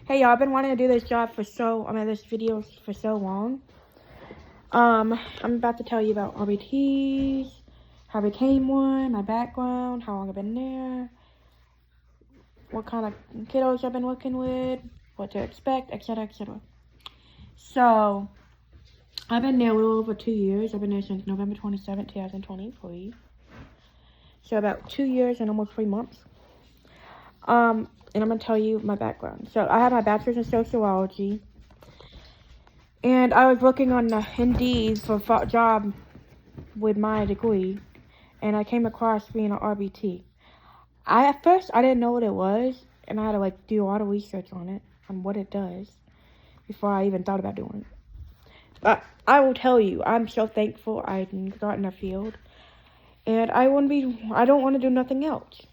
Hey y'all, I've been wanting to do this this video for so long. I'm about to tell you about RBTs, how I became one, my background, how long I've been there, what kind of kiddos I've been working with, what to expect, etc., etc. So, I've been there a little over 2 years. I've been there since November 27, 2023. So, about 2 years and almost 3 months. And I'm going to tell you my background. So, I have my bachelor's in sociology. And I was looking on Indeed for a job with my degree. And I came across being an RBT. At first, I didn't know what it was. And I had to, do a lot of research on it, on what it does, before I even thought about doing it. But I will tell you, I'm so thankful I got in the field. And I don't want to do nothing else.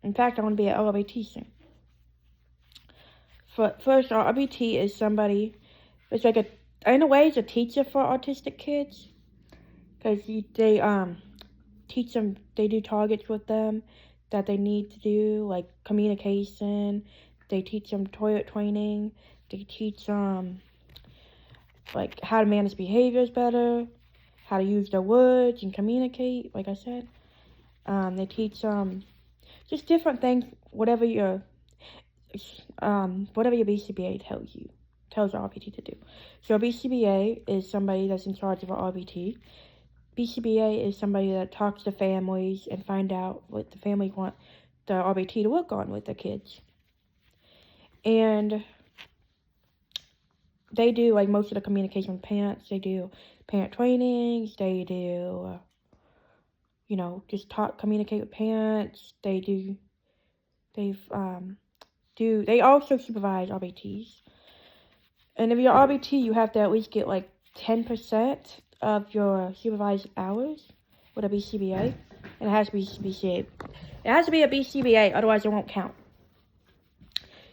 In fact, I want to be an RBT soon. First, RBT is somebody, it's like in a way, it's a teacher for autistic kids. Because they teach them, they do targets with them that they need to do, like communication. They teach them toilet training. They teach them, how to manage behaviors better, how to use their words and communicate, like I said. They teach them just different things, whatever your BCBA tells RBT to do. So a BCBA is somebody that's in charge of an RBT. BCBA is somebody that talks to families and find out what the families want the RBT to work on with the kids. And they do most of the communication with parents. They do parent trainings. They do, communicate with parents. They also supervise RBTs. And if you're RBT, you have to at least get 10% of your supervised hours with a BCBA. And it has to be BCBA. It has to be a BCBA, otherwise it won't count.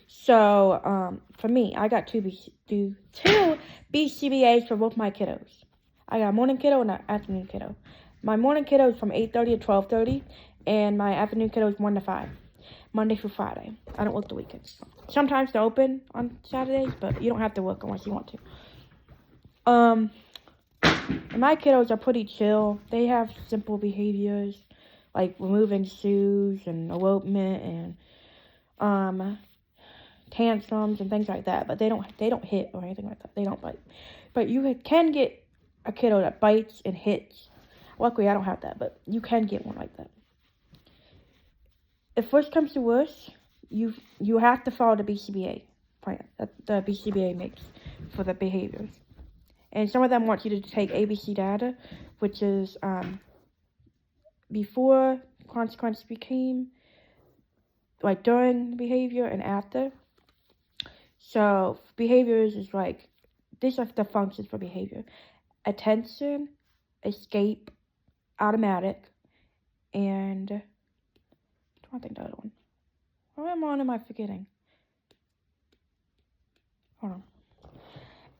So, for me, I got two BCBAs for both my kiddos. I got a morning kiddo and an afternoon kiddo. My morning kiddo is from 8:30 to 12:30, and my afternoon kiddo is 1 to 5, Monday through Friday. I don't work the weekends. Sometimes they're open on Saturdays, but you don't have to work unless you want to. And my kiddos are pretty chill. They have simple behaviors, like removing shoes and elopement and tantrums and things like that. But they don't hit or anything like that. They don't bite. But you can get a kiddo that bites and hits. Luckily, I don't have that, but you can get one like that. If worst comes to worst, you have to follow the BCBA plan that the BCBA makes for the behaviors. And some of them want you to take ABC data, which is before consequence became, during the behavior and after. So behaviors is these are the functions for behavior: attention, escape, automatic, and I don't think the other one. What am I forgetting? Hold on.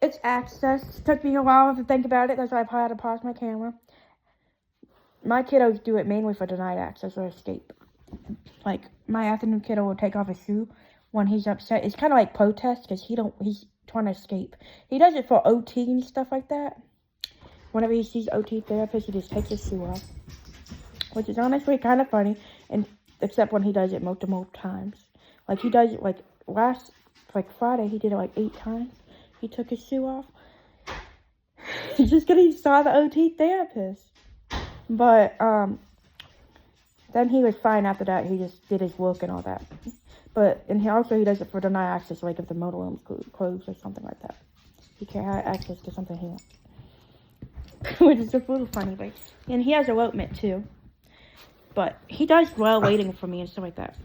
It's access. Took me a while to think about it. That's why I probably had to pause my camera. My kiddos do it mainly for denied access or escape. My afternoon kiddo will take off his shoe when he's upset. It's kind of like protest because he's trying to escape. He does it for OT and stuff like that. Whenever he sees OT therapist, he just takes his shoe off, which is honestly kind of funny. And except when he does it multiple times. He does it last Friday. He did it 8 times. He took his shoe off. Just because he saw the OT therapist. But then he was fine after that. He just did his work and all that. And he does it for deny access, if the motor room's closed or something like that. He can't have access to something he wants. Which is just a little funny, but and he has elopement too. But he does well waiting for me and stuff like that.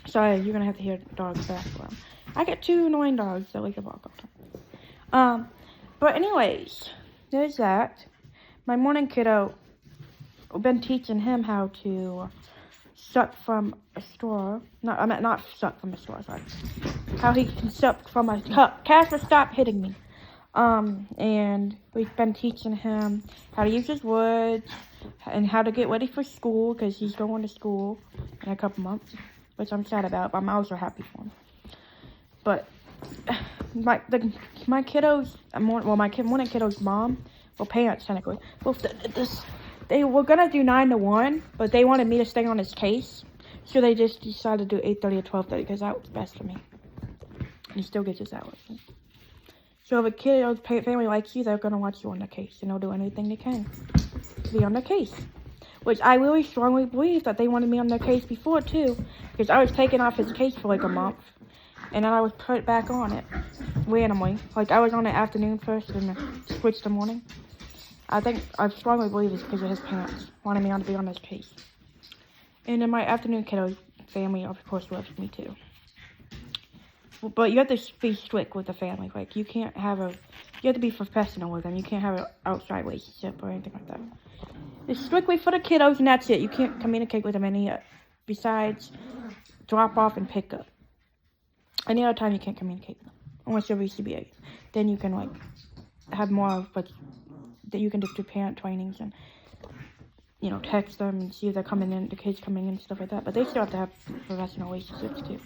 Sorry, you're gonna have to hear dogs background. I got 2 annoying dogs that to bark all the time. But anyways, there's that. My morning kiddo, I've been teaching him how to suck from a straw. Not suck from a straw, sorry. How he can suck from a cup. Casper, stop hitting me. And we've been teaching him how to use his words and how to get ready for school, because he's going to school in a couple months, which I'm sad about, but I'm also happy for him. But my kiddos, one of kiddos' mom, well, parents technically, well, they were gonna do 9 to 1, but they wanted me to stay on his case, so they just decided to do 8:30 to 12:30 because that was best for me. And he still gets his hours. So if a kid's family likes you, they're gonna watch you on the case, and they'll do anything they can to be on the case. Which I really strongly believe that they wanted me on their case before too, because I was taken off his case for like a month, and then I was put back on it randomly. Like I was on the afternoon first, and then switched to morning. I strongly believe it's because of his parents wanted me to be on his case. And then my afternoon kiddo family, of course, loves me too. But you have to be strict with the family. Like you have to be professional with them. You can't have an outside relationship or anything like that. It's strictly for the kiddos, and that's it. You can't communicate with them any besides drop off and pick up. Any other time you can't communicate with them, unless you're VCBA. Then you can like have more of like that you can just do parent trainings and text them and see if they're coming in, the kids coming in and stuff like that. But they still have to have professional relationships too.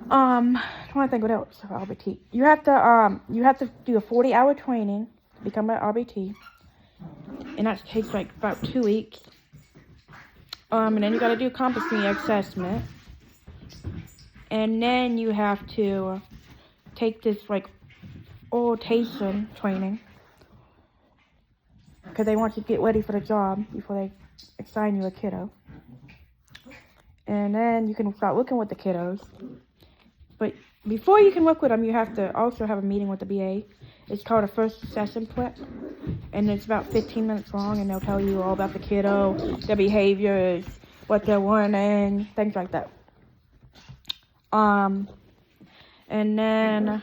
I'm trying to think what else for RBT. You have to do a 40-hour training to become an RBT. And that takes like about 2 weeks. And then you gotta do competency assessment. And then you have to take this like orientation training. Because they want you to get ready for the job before they assign you a kiddo. And then you can start working with the kiddos. But before you can work with them, you have to also have a meeting with the BA. It's called a first session prep. And it's about 15 minutes long, and they'll tell you all about the kiddo, their behaviors, what they're learning, things like that. And then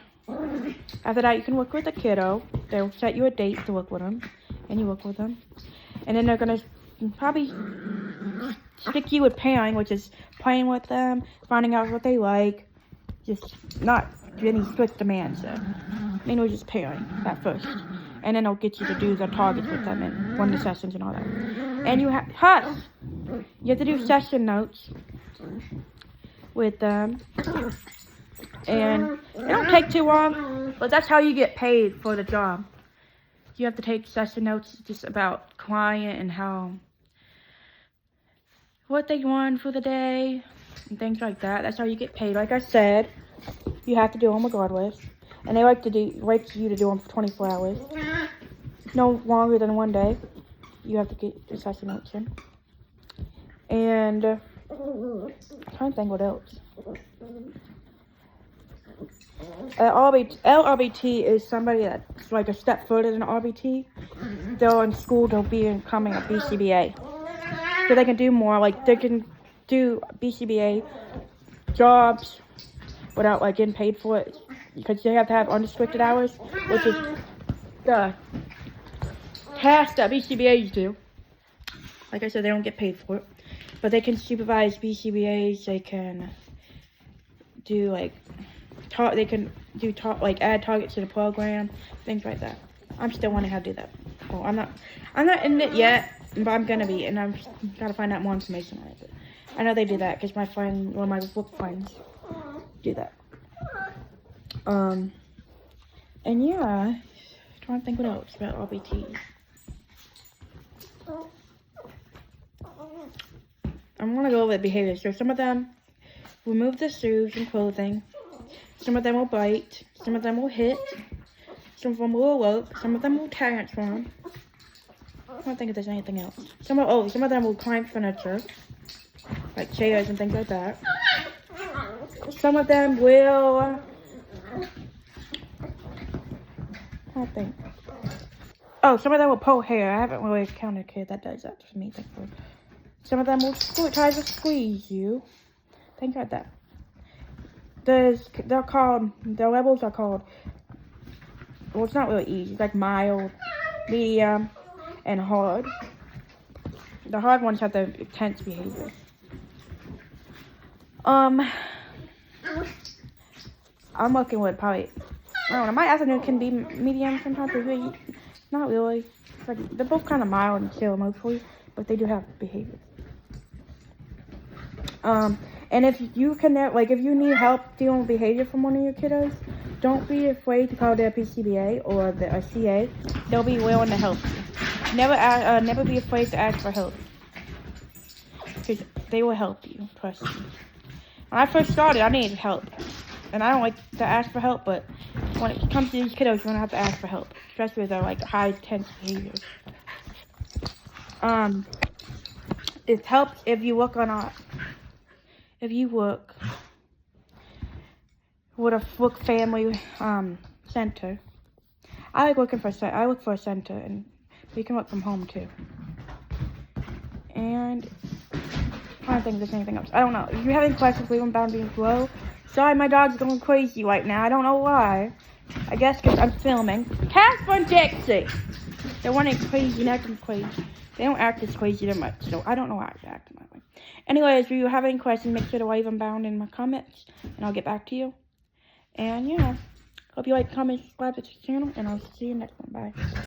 after that, you can work with the kiddo. They'll set you a date to work with them, and you work with them. And then they're gonna probably stick you with pairing, which is playing with them, finding out what they like, just not any strict demands there. Mainly just pairing at first. And then they'll get you to do the targets with them and run the sessions and all that. And you have to do session notes with them. And it don't take too long, but that's how you get paid for the job. You have to take session notes just about client and what they want for the day and things like that. That's how you get paid. Like I said, you have to do them regardless. And they like you to do them for 24 hours. No longer than 1 day. You have to get the session notes in. And I'm trying to think what else. LRBT is somebody that's like a step further than RBT. They're in school, they'll be becoming a BCBA. So they can do more, like they can do BCBA jobs without like getting paid for it. Because they have to have unrestricted hours, which is the task that BCBAs do. Like I said, they don't get paid for it. But they can supervise BCBAs, they can do like add targets to the program, things like that. I'm still wanting how to do that. Oh, I'm not in it yet, but I'm gonna be, and I'm gotta find out more information on it. But I know they do that because one of my book friends do that. And yeah, I'm trying to think what else about RBT. I'm gonna go over the behaviors. So some of them remove the shoes and clothing. Some of them will bite. Some of them will hit. Some of them will elope. Some of them will tantrum. I don't think if there's anything else. Some of them will climb furniture, like chairs and things like that. Some of them will. I think. Oh, some of them will pull hair. I haven't really encountered a kid that does that for me, thankfully. Some of them will try to squeeze you. Things like that. Their levels are called, well, it's not really easy. It's like mild, medium, and hard. The hard ones have the intense behavior. I'm working with probably, I don't know, my afternoon can be medium sometimes, but really, not really. It's like, they're both kind of mild and chill mostly, but they do have behavior. And And if you can, like, if you need help dealing with behavior from one of your kiddos, don't be afraid to call their PCBA or the CA. They'll be willing to help you. Never be afraid to ask for help, because they will help you. Trust me. When I first started, I needed help, and I don't like to ask for help. But when it comes to these kiddos, you're gonna have to ask for help, especially with their like high tense behaviors. It helps if you work with a work family center. I look for a center, and you can work from home too. And I'm trying to think if there's anything else. I don't know. If you have any questions, leave them down below. Sorry, my dog's going crazy right now. I don't know why. I guess because I'm filming. Casper and Dixie! They're running crazy, acting crazy. They don't act as crazy that much, so I don't know why they're acting that way. Anyways, if you have any questions, make sure to leave them down in my comments, and I'll get back to you. And yeah, hope you like, comment, subscribe to the channel, and I'll see you next one. Bye.